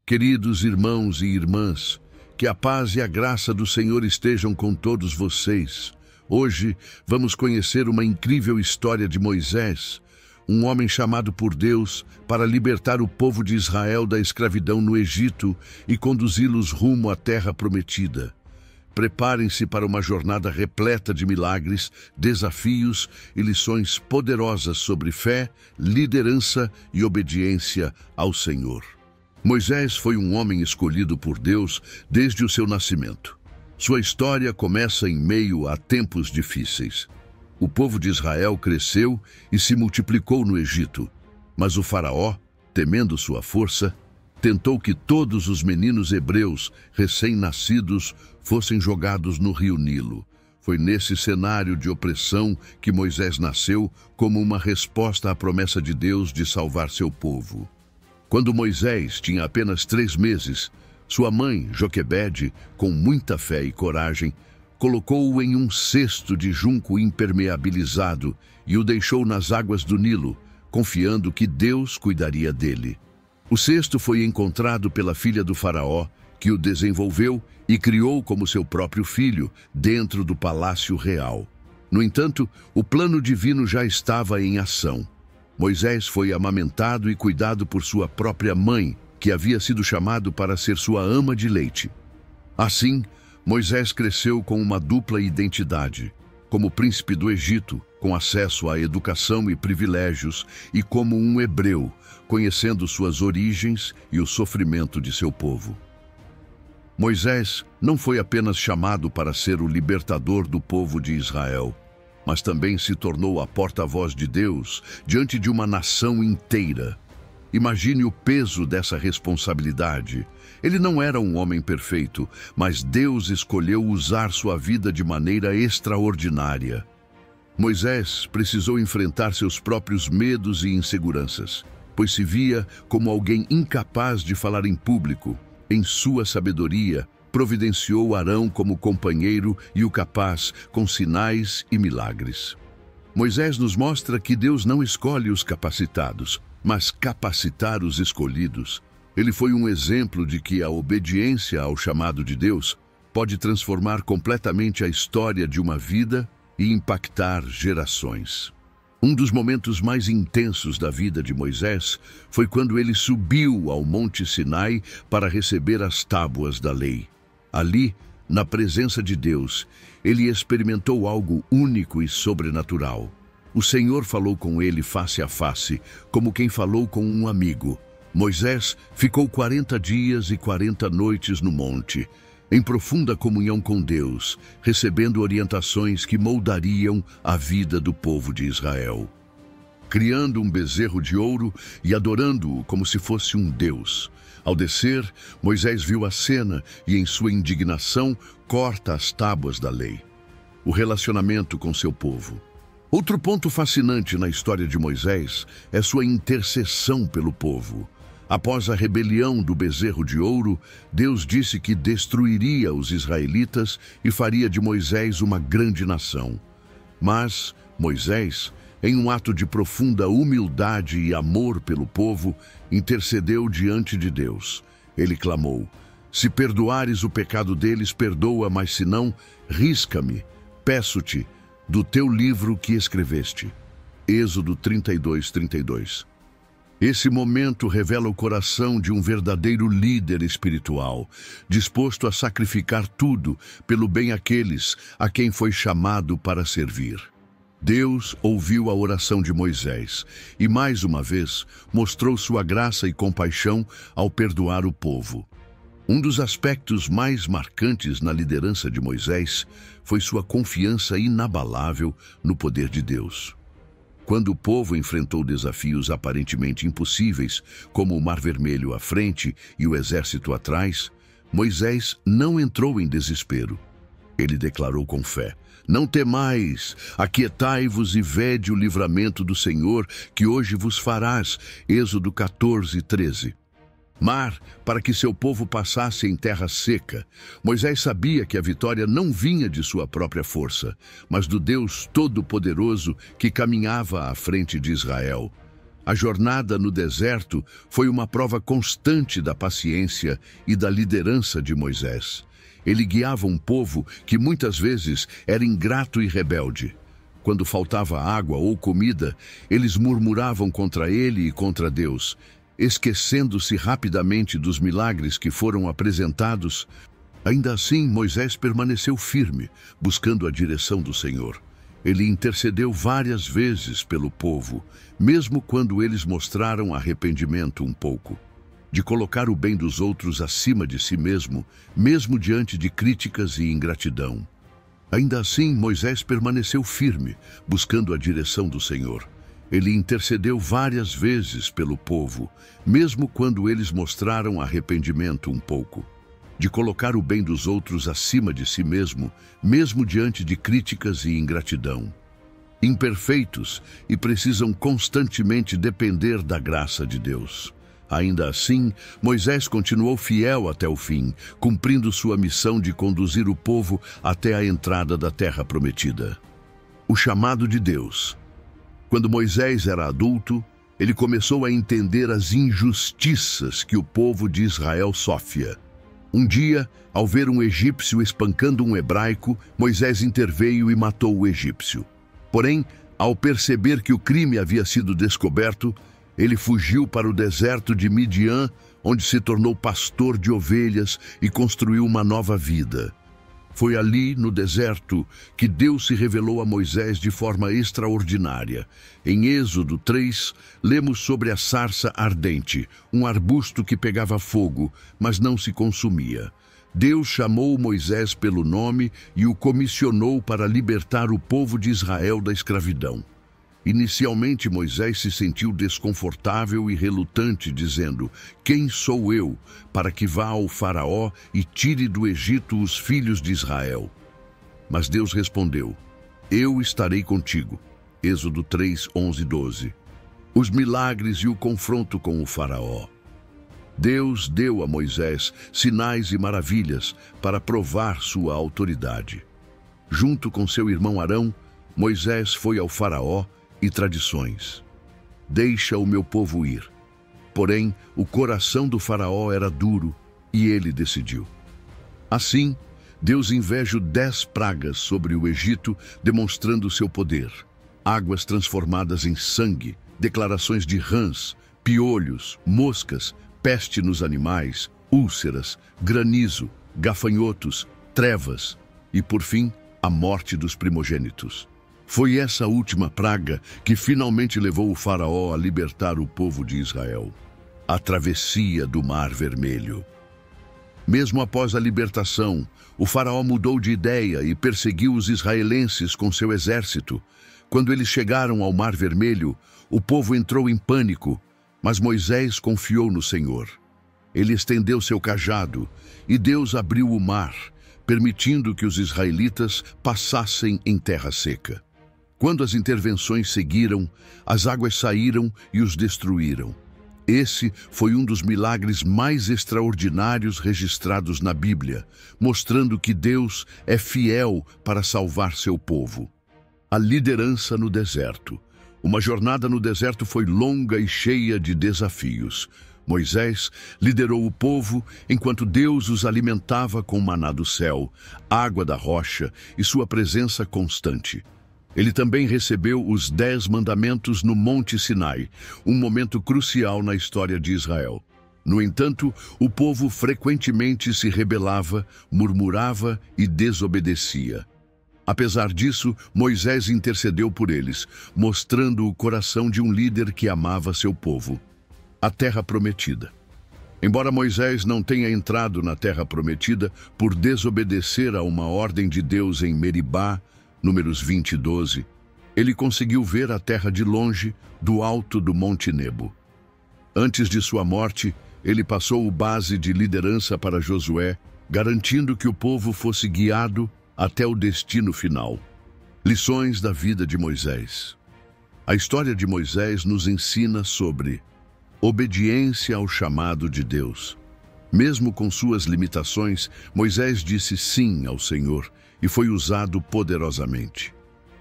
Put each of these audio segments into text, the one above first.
Queridos irmãos e irmãs, que a paz e a graça do Senhor estejam com todos vocês. Hoje vamos conhecer uma incrível história de Moisés, um homem chamado por Deus para libertar o povo de Israel da escravidão no Egito e conduzi-los rumo à terra prometida. Preparem-se para uma jornada repleta de milagres, desafios e lições poderosas sobre fé, liderança e obediência ao Senhor. Moisés foi um homem escolhido por Deus desde o seu nascimento. Sua história começa em meio a tempos difíceis. O povo de Israel cresceu e se multiplicou no Egito, mas o faraó, temendo sua força, tentou que todos os meninos hebreus recém-nascidos fossem jogados no rio Nilo. Foi nesse cenário de opressão que Moisés nasceu como uma resposta à promessa de Deus de salvar seu povo. Quando Moisés tinha apenas 3 meses, sua mãe, Joquebede, com muita fé e coragem, colocou-o em um cesto de junco impermeabilizado e o deixou nas águas do Nilo, confiando que Deus cuidaria dele. O cesto foi encontrado pela filha do faraó, que o desenvolveu e criou como seu próprio filho, dentro do palácio real. No entanto, o plano divino já estava em ação. Moisés foi amamentado e cuidado por sua própria mãe, que havia sido chamado para ser sua ama de leite. Assim, Moisés cresceu com uma dupla identidade, como príncipe do Egito, com acesso à educação e privilégios, e como um hebreu, conhecendo suas origens e o sofrimento de seu povo. Moisés não foi apenas chamado para ser o libertador do povo de Israel, mas também se tornou a porta-voz de Deus diante de uma nação inteira. Imagine o peso dessa responsabilidade. Ele não era um homem perfeito, mas Deus escolheu usar sua vida de maneira extraordinária. Moisés precisou enfrentar seus próprios medos e inseguranças, pois se via como alguém incapaz de falar em público. Em sua sabedoria, providenciou Arão como companheiro e o capaz com sinais e milagres. Moisés nos mostra que Deus não escolhe os capacitados, mas capacitar os escolhidos. Ele foi um exemplo de que a obediência ao chamado de Deus pode transformar completamente a história de uma vida e impactar gerações. Um dos momentos mais intensos da vida de Moisés foi quando ele subiu ao Monte Sinai para receber as tábuas da lei. Ali, na presença de Deus, ele experimentou algo único e sobrenatural. O Senhor falou com ele face a face, como quem falou com um amigo. Moisés ficou 40 dias e 40 noites no monte, em profunda comunhão com Deus, recebendo orientações que moldariam a vida do povo de Israel. Criando um bezerro de ouro e adorando-o como se fosse um deus. Ao descer, Moisés viu a cena e, em sua indignação, corta as tábuas da lei. O relacionamento com seu povo. Outro ponto fascinante na história de Moisés é sua intercessão pelo povo. Após a rebelião do bezerro de ouro, Deus disse que destruiria os israelitas e faria de Moisés uma grande nação. Mas Moisés, em um ato de profunda humildade e amor pelo povo, intercedeu diante de Deus. Ele clamou: "Se perdoares o pecado deles, perdoa, mas se não, risca-me, peço-te, do teu livro que escreveste." Êxodo 32:32. Esse momento revela o coração de um verdadeiro líder espiritual, disposto a sacrificar tudo pelo bem àqueles a quem foi chamado para servir. Deus ouviu a oração de Moisés e, mais uma vez, mostrou sua graça e compaixão ao perdoar o povo. Um dos aspectos mais marcantes na liderança de Moisés foi sua confiança inabalável no poder de Deus. Quando o povo enfrentou desafios aparentemente impossíveis, como o Mar Vermelho à frente e o exército atrás, Moisés não entrou em desespero. Ele declarou com fé: "Não temais, aquietai-vos e vede o livramento do Senhor, que hoje vos farás." Êxodo 14:13. Mar, para que seu povo passasse em terra seca. Moisés sabia que a vitória não vinha de sua própria força, mas do Deus Todo-Poderoso que caminhava à frente de Israel. A jornada no deserto foi uma prova constante da paciência e da liderança de Moisés. Ele guiava um povo que muitas vezes era ingrato e rebelde. Quando faltava água ou comida, eles murmuravam contra ele e contra Deus, esquecendo-se rapidamente dos milagres que foram apresentados. Ainda assim, Moisés permaneceu firme, buscando a direção do Senhor. Ele intercedeu várias vezes pelo povo, mesmo quando eles mostraram arrependimento um pouco. De colocar o bem dos outros acima de si mesmo diante de críticas e ingratidão. Ainda assim, Moisés permaneceu firme, buscando a direção do Senhor. Ele intercedeu várias vezes pelo povo, mesmo quando eles mostraram arrependimento um pouco. De colocar o bem dos outros acima de si mesmo diante de críticas e ingratidão. Imperfeitos e precisam constantemente depender da graça de Deus. Ainda assim, Moisés continuou fiel até o fim, cumprindo sua missão de conduzir o povo até a entrada da terra prometida. O chamado de Deus. Quando Moisés era adulto, ele começou a entender as injustiças que o povo de Israel sofria. Um dia, ao ver um egípcio espancando um hebraico, Moisés interveio e matou o egípcio. Porém, ao perceber que o crime havia sido descoberto, ele fugiu para o deserto de Midian, onde se tornou pastor de ovelhas e construiu uma nova vida. Foi ali, no deserto, que Deus se revelou a Moisés de forma extraordinária. Em Êxodo 3, lemos sobre a sarça ardente, um arbusto que pegava fogo, mas não se consumia. Deus chamou Moisés pelo nome e o comissionou para libertar o povo de Israel da escravidão. Inicialmente, Moisés se sentiu desconfortável e relutante, dizendo: "Quem sou eu para que vá ao faraó e tire do Egito os filhos de Israel?" Mas Deus respondeu: "Eu estarei contigo." Êxodo 3, 11 e 12. Os milagres e o confronto com o faraó. Deus deu a Moisés sinais e maravilhas para provar sua autoridade. Junto com seu irmão Arão, Moisés foi ao faraó e tradições. "Deixa o meu povo ir." Porém, o coração do faraó era duro e ele decidiu. Assim, Deus inveja 10 pragas sobre o Egito, demonstrando seu poder. Águas transformadas em sangue, declarações de rãs, piolhos, moscas, peste nos animais, úlceras, granizo, gafanhotos, trevas e, por fim, a morte dos primogênitos. Foi essa última praga que finalmente levou o faraó a libertar o povo de Israel. A travessia do Mar Vermelho. Mesmo após a libertação, o faraó mudou de ideia e perseguiu os israelenses com seu exército. Quando eles chegaram ao Mar Vermelho, o povo entrou em pânico, mas Moisés confiou no Senhor. Ele estendeu seu cajado e Deus abriu o mar, permitindo que os israelitas passassem em terra seca. Quando as intervenções seguiram, as águas saíram e os destruíram. Esse foi um dos milagres mais extraordinários registrados na Bíblia, mostrando que Deus é fiel para salvar seu povo. A liderança no deserto. Uma jornada no deserto foi longa e cheia de desafios. Moisés liderou o povo enquanto Deus os alimentava com maná do céu, água da rocha e sua presença constante. Ele também recebeu os 10 mandamentos no Monte Sinai, um momento crucial na história de Israel. No entanto, o povo frequentemente se rebelava, murmurava e desobedecia. Apesar disso, Moisés intercedeu por eles, mostrando o coração de um líder que amava seu povo. A Terra Prometida. Embora Moisés não tenha entrado na Terra Prometida por desobedecer a uma ordem de Deus em Meribá, Números 20 e 12, ele conseguiu ver a terra de longe, do alto do Monte Nebo. Antes de sua morte, ele passou o base de liderança para Josué, garantindo que o povo fosse guiado até o destino final. Lições da vida de Moisés. A história de Moisés nos ensina sobre obediência ao chamado de Deus. Mesmo com suas limitações, Moisés disse sim ao Senhor e foi usado poderosamente.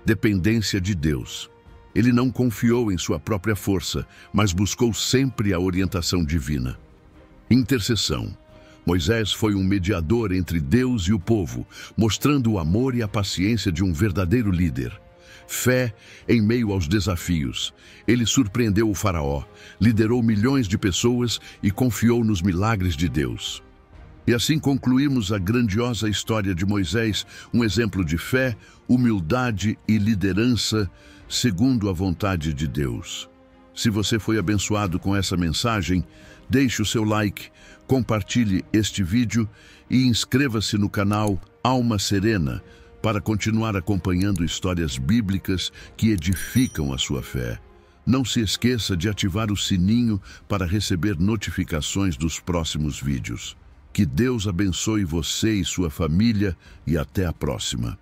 Dependência de Deus. Ele não confiou em sua própria força, mas buscou sempre a orientação divina. Intercessão. Moisés foi um mediador entre Deus e o povo, mostrando o amor e a paciência de um verdadeiro líder. Fé em meio aos desafios. Ele surpreendeu o faraó, liderou milhões de pessoas e confiou nos milagres de Deus. E assim concluímos a grandiosa história de Moisés, um exemplo de fé, humildade e liderança segundo a vontade de Deus. Se você foi abençoado com essa mensagem, deixe o seu like, compartilhe este vídeo e inscreva-se no canal Alma Serena para continuar acompanhando histórias bíblicas que edificam a sua fé. Não se esqueça de ativar o sininho para receber notificações dos próximos vídeos. Que Deus abençoe você e sua família e até a próxima.